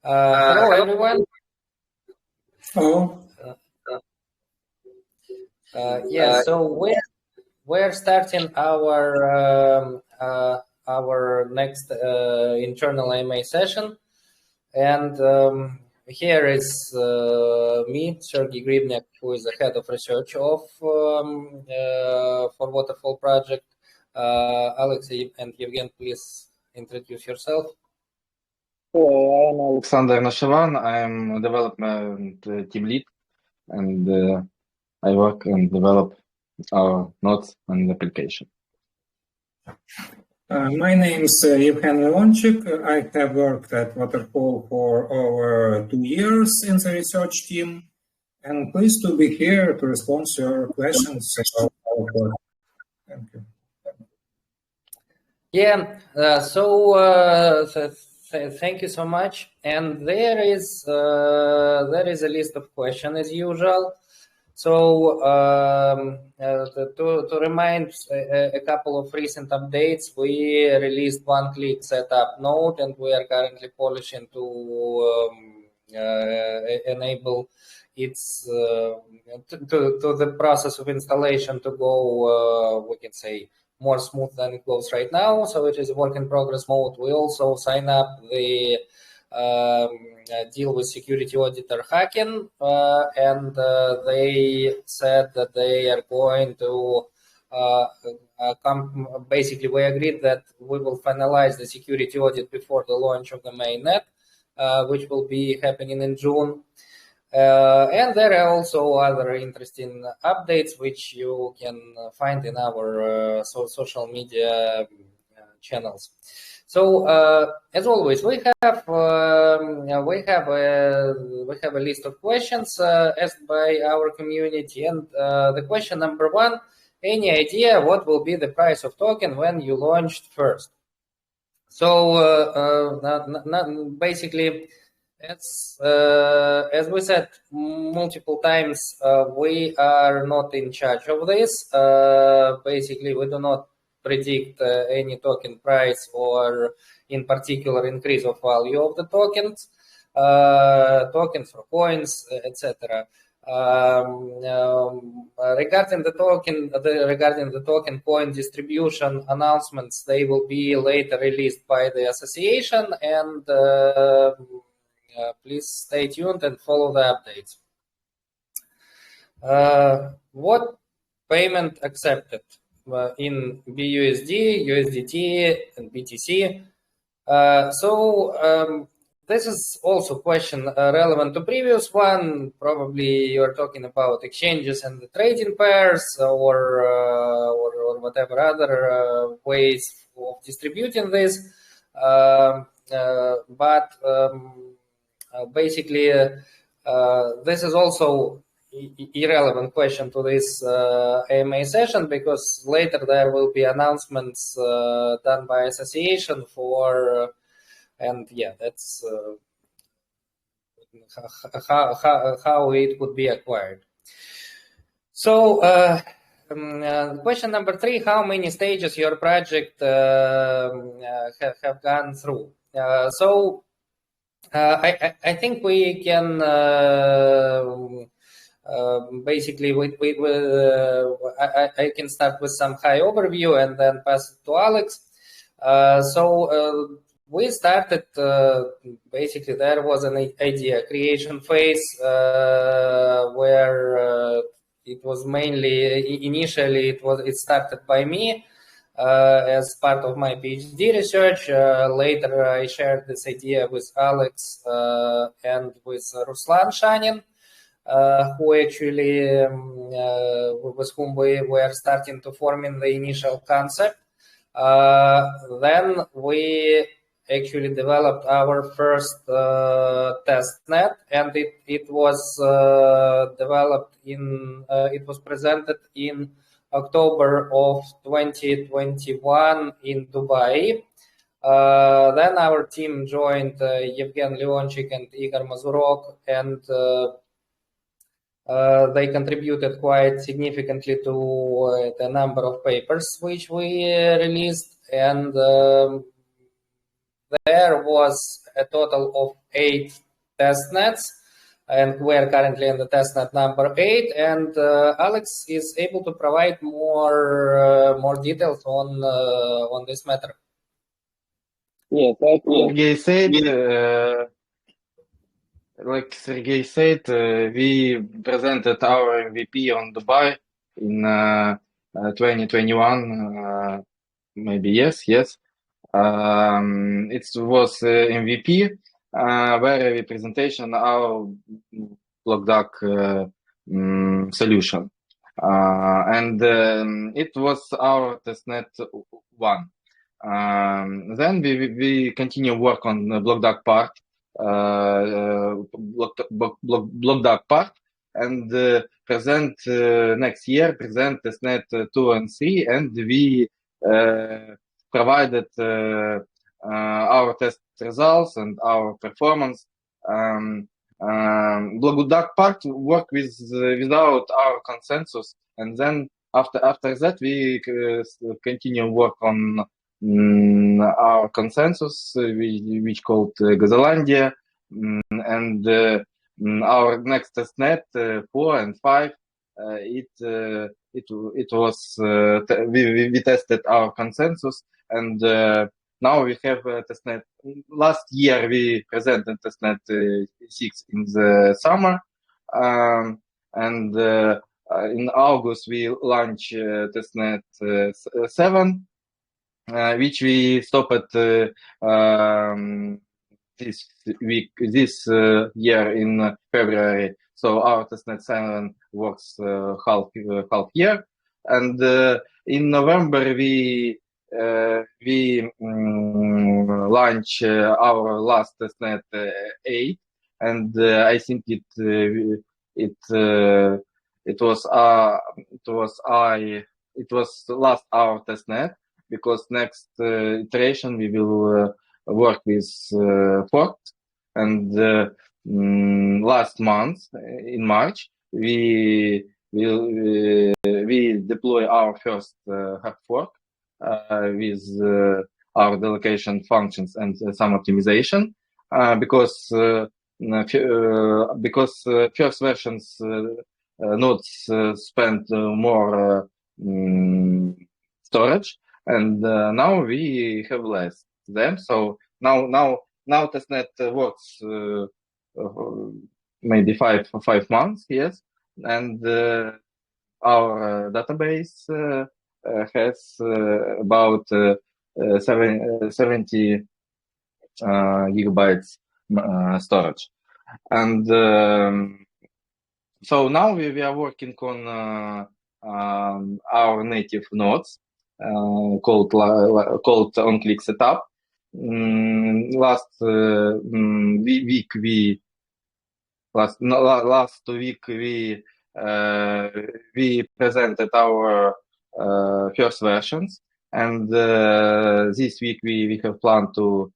Hello, everyone. Hello. Yes, so we're starting our next internal AMA session, and here is me, Sergey Gribnik, who is the head of research of for Waterfall project. Alexey and Evgen, please introduce yourself. Hello, I'm Alexander Nashevan. I'm development team lead, and I work and develop our nodes and application. My name is Evgen Leonchik. I have worked at Waterfall for over 2 years in the research team, and pleased to be here to respond to your questions about our work. Thank you. Yeah, thank you so much. And there is a list of questions as usual. So to remind a couple of recent updates, we released one-click setup node, and we are currently polishing to enable its to the process of installation to go, we can say, more smooth than it goes right now. So it is a work in progress mode. We also sign up the deal with security auditor Haken, and they said that they are going to basically, we agreed that we will finalize the security audit before the launch of the mainnet, which will be happening in June. And there are also other interesting updates which you can find in our social media channels. So as always, we have a list of questions asked by our community, and the question number one: any idea what will be the price of token when you launched first? So basically, as we said multiple times, we are not in charge of this. Basically, we do not predict any token price or, in particular, increase of value of the tokens, or coins, etc. Regarding the token coin distribution announcements, they will be later released by the association, and please stay tuned and follow the updates. What payment accepted in BUSD, USDT, and BTC? This is also a question relevant to previous one. Probably you are talking about exchanges and the trading pairs, or whatever other ways of distributing this. Basically, this is also irrelevant question to this AMA session, because later there will be announcements done by association for, and yeah, that's how it would be acquired. So question number 3: how many stages your project have gone through? I think we can basically I can start with some high overview and then pass it to Alex. We started, basically there was an idea creation phase where it was mainly, initially it started by me as part of my PhD research. Later I shared this idea with Alex and with Ruslan Shanin, who actually, with whom we were starting to form in the initial concept. Then we actually developed our first test net, and it was developed in, it was presented in October of 2021 in Dubai. Then our team joined Evgen Leonchik and Igor Mazurok, and they contributed quite significantly to the number of papers which we released, and there was a total of 8 test nets, and we're currently in the testnet number 8. And Alex is able to provide more details on this matter. Yes, like Sergey said, we presented our MVP on Dubai in 2021. Maybe yes. It was MVP, where we presentation our BlockDuck solution, and it was our testnet 1. Then we continue work on the BlockDuck part, BlockDuck part, and present next year testnet 2 and 3, and we provided our test results and our performance. BlockDuck part work without our consensus, and then after that we continue work on our consensus, which called Gazelandia, and our next testnet 4 and 5. It was we tested our consensus, and now we have testnet. Last year we presented testnet 6 in the summer, and in August we launched testnet 7, which we stopped this year in February. So our testnet 7 works half year, and in November we launch our last testnet 8, and I think it was last our testnet, because next iteration we will work with Forked, and last month in March we deploy our first hard fork with our delegation functions and some optimization, because first versions nodes spend more storage, and now we have less them. So now testnet works maybe five months, yes, and our database has about 70 gigabytes storage, and so now we are working on our native nodes called on-click setup. Last week we presented our first versions, and this week we have planned to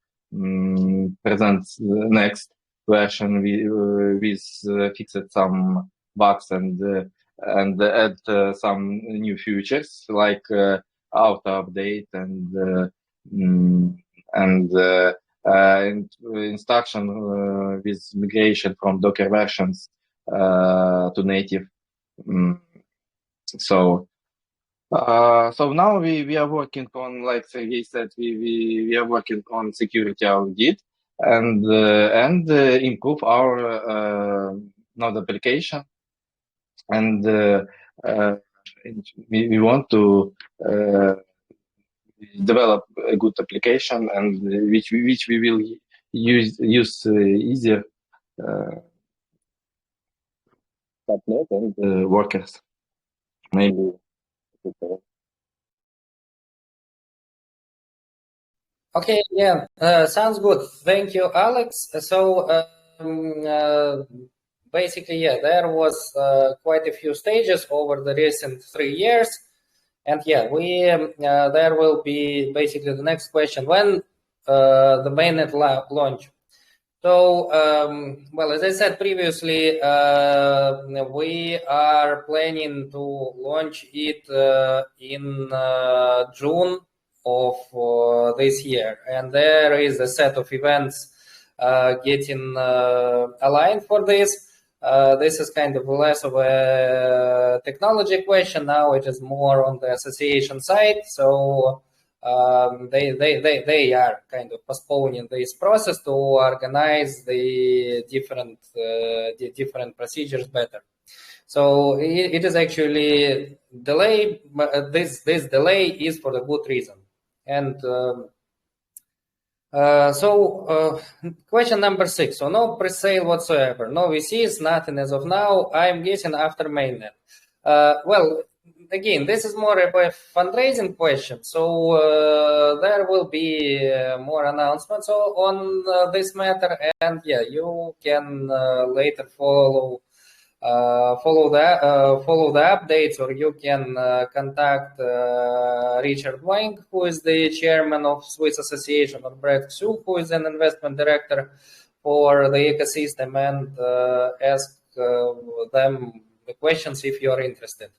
present the next version with fixed some bugs and add some new features like auto update and instruction with migration from Docker versions to native. So now we are working on, like Sergey said, we are working on security audit and improve our node application, and we want to develop a good application, and which we will use easier .NET and workers. Maybe. Okay, yeah, sounds good. Thank you, Alex. So basically, yeah, there was quite a few stages over the recent 3 years. And yeah, there will be basically the next question: when the mainnet launch? So, well, as I said previously, we are planning to launch it in June of this year, and there is a set of events getting aligned for this. This is kind of less of a technology question. Now it is more on the association side. So they are kind of postponing this process to organize the different procedures better. So it is actually delay. This delay is for the good reason. And question number 6. So no pre-sale whatsoever, no VCs, nothing as of now. I'm guessing after mainnet. Well, again, this is more of a fundraising question. So there will be more announcements on this matter, and yeah, you can later follow the updates, or you can contact Richard Wang, who is the chairman of Swiss Association, or Brett Xu, who is an investment director for the ecosystem, and ask them the questions if you're interested.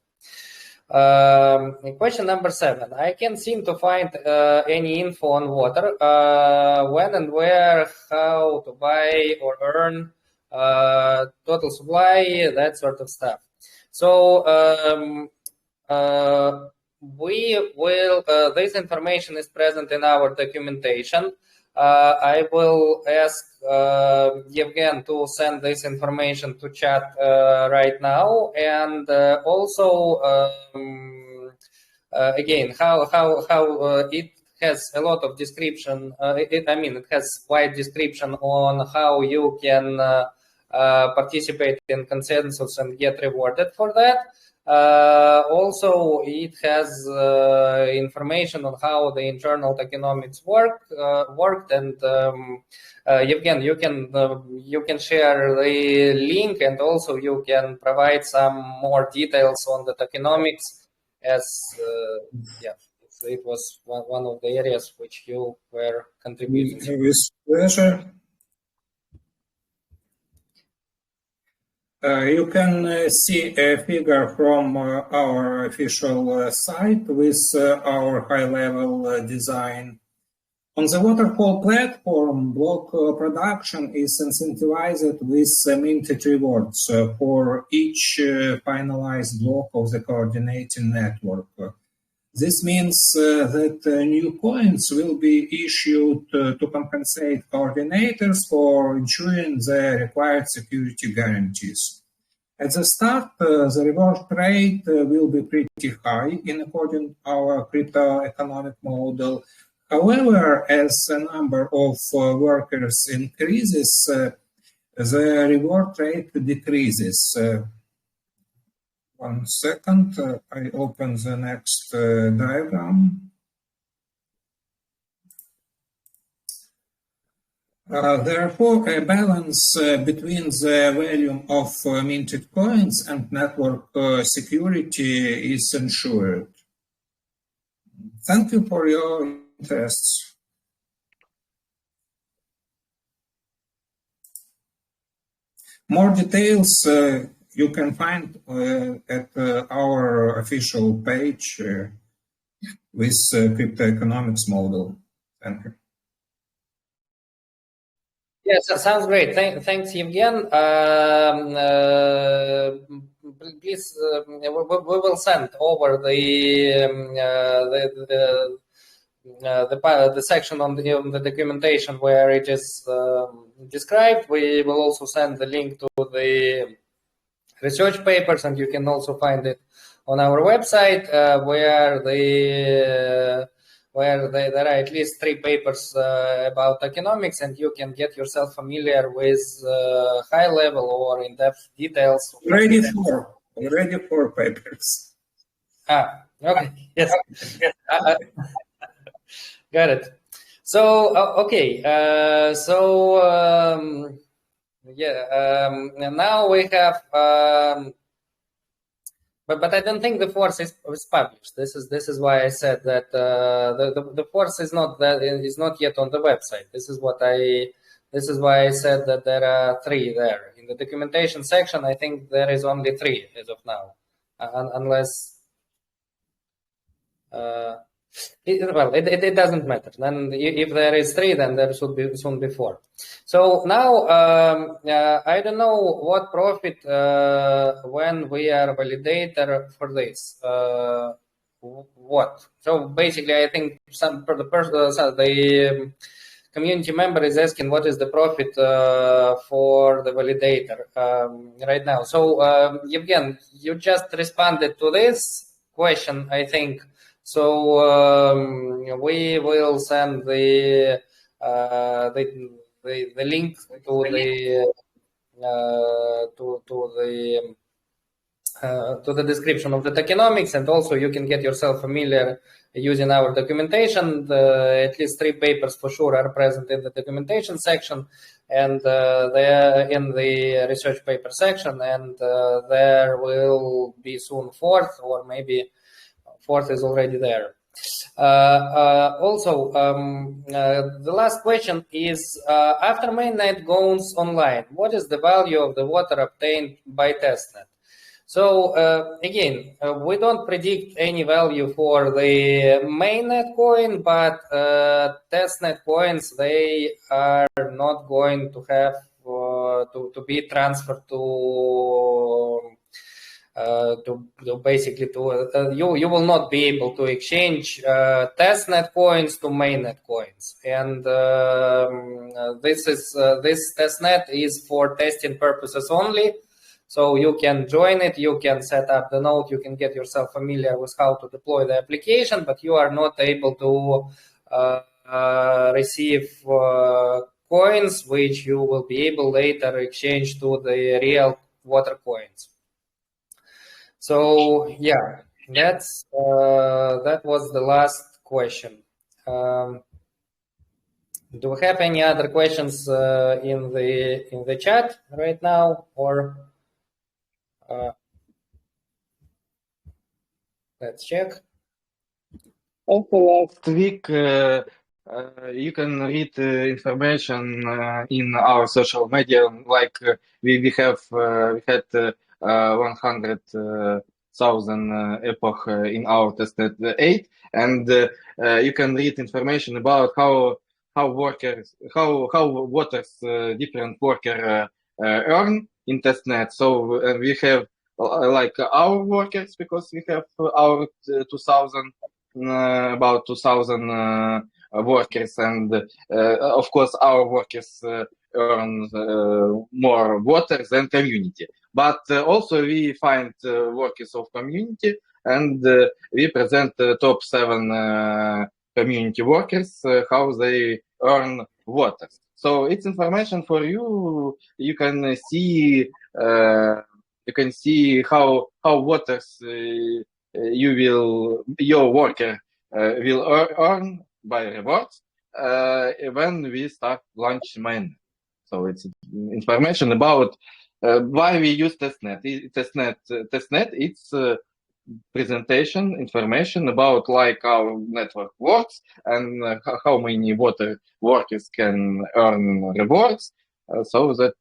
Question number 7. I can't seem to find any info on water, when and where, how to buy or earn, total supply, that sort of stuff. So we will, this information is present in our documentation. I will ask Yevgen to send this information to chat right now, and also again, how it has a lot of description. It has wide description on how you can participate in consensus and get rewarded for that. Also, it has information on how the internal tokenomics worked, and Yevgen, you can share the link, and also you can provide some more details on the tokenomics, as it was one of the areas which you were contributing. With pleasure. You can see a figure from our official site with our high-level design. On the Waterfall platform, block production is incentivized with minted rewards for each finalized block of the coordinating network. This means that new coins will be issued to compensate coordinators for ensuring the required security guarantees. At the start, the reward rate will be pretty high in accordance to our crypto economic model. However, as the number of workers increases, the reward rate decreases. 1 second, I open the next diagram. Therefore, a balance between the volume of minted coins and network security is ensured. Thank you for your interest. More details you can find at our official page with crypto economics model. Thank you. Yes, that sounds great. Thanks, Yevgen. Please, we will send over the section on the documentation where it is described. We will also send the link to the research papers, and you can also find it on our website, where there are at least 3 papers about tokenomics, and you can get yourself familiar with high level or in-depth details. Ready for papers. Okay. Yes. Got it. So okay. Now we have, but I don't think the force is published. This is why I said that the force is not yet on the website. This is why I said that there are 3 there in the documentation section. I think there is only 3 as of now, unless. It doesn't matter. Then if there is 3, then there should be soon be 4. So now I don't know what profit when we are validator for this. What? So basically, I think the community member is asking what is the profit for the validator right now. So Evgen, you just responded to this question, I think. So we will send the link to the description of the tokenomics, and also you can get yourself familiar using our documentation. At least 3 papers for sure are present in the documentation section, and they're in the research paper section, and there will be soon 4th, or maybe 4th is already there. Also, the last question is, after mainnet goes online, what is the value of the water obtained by testnet? So again, we don't predict any value for the mainnet coin, but testnet coins, they are not going to have to be transferred to basically you will not be able to exchange testnet coins to mainnet coins, and this testnet is for testing purposes only. So you can join it, you can set up the node, you can get yourself familiar with how to deploy the application, but you are not able to receive coins which you will be able later exchange to the real water coins. So yeah, that was the last question. Do we have any other questions in the chat right now, or let's check. Also, last week you can read information in our social media. Like we had 100,000 epoch in our testnet 8, and you can read information about how waters different worker earn in testnet. So we have like our workers, because we have our 2,000 about 2,000 workers, and of course our workers earn more water than community. But also we find workers of community, and we present top 7 community workers how they earn water. So it's information for you. You can see how waters your worker will earn by rewards when we start launch mainnet. So it's information about why we use testnet. Testnet it's presentation information about like our network works and how many water workers can earn rewards. So that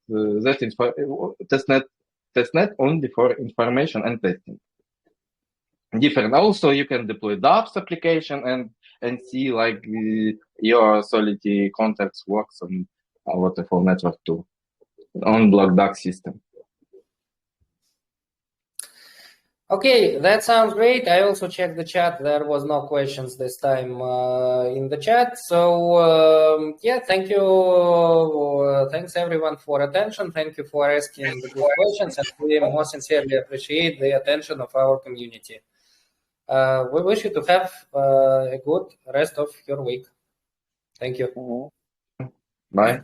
testnet only for information and testing. Different. Also, you can deploy dApps application and see like your Solidity contacts works on our waterfall network too, on BlockDAG system. Okay, that sounds great. I also checked the chat. There was no questions this time in the chat. So yeah, thank you. Thanks everyone for attention. Thank you for asking the good questions, and we more sincerely appreciate the attention of our community. We wish you to have a good rest of your week. Thank you. Bye.